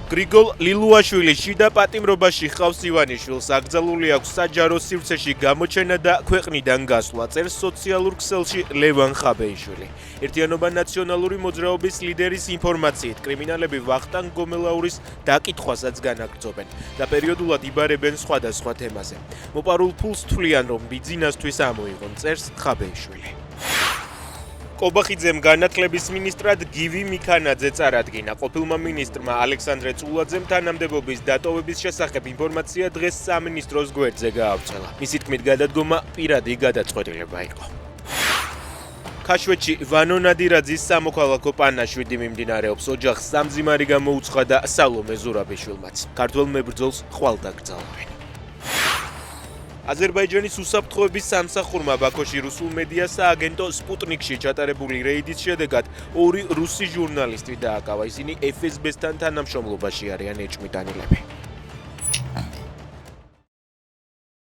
გრიგოლ ლილუაშვილის შიდა პატიმრობაში ხავს ივანიშვილს, აკრძალული აქვს საჯარო სივრცეში გამოჩენა და ქვეყნიდან გასვლა, წერს სოციალურ ქსელში ლევან ხაბეიშვილი. ერთიანობა ნაციონალური მოძრაობის ლიდერის ინფორმაციით, კრიმინალები ვახტანგ გომელაურის დაკითხვასაც განაგრძობენ და პერიოდულად იბარებენ სხვადასხვა თემაზე. მოპარულ ფულს თვლიან, რომ ბიძინასთვის ამოიღონ, წერს ხაბეიშვილი. კობახიძემ განათლების მინისტრად გივი მიქანაძე წარადგინა. ყოფილმა მინისტრმა ალექსანდრე წულაძემ თანამდებობის დატოვების შესახებ ინფორმაცია დღეს სამინისტროს გვერდზე გაავრცელა. მისი თქმით, გადადგომა პირადი გადაწყვეტილება იყო. ქაშვეთში ვანო ნადირაძის სამოქალაქო პანაშვიდი მიმდინარეობს. ოჯახს სამძიმარი გამოუცხა და სალომე ზურაბიშვილმაც. ქართველ მებრძოლს ხვალ დაკრძალავენ. აზერბაიჯანის უსაფრთხოების სამსახურმა ბაქოში რუსულ მედია სააგენტო სპუტნიკში ჩატარებული რეიდის შედეგად 2 რუსი ჟურნალისტი დააკავა. ისინი FSB-სთან თანამშრომლობაში არიან ეჭვმიტანილები.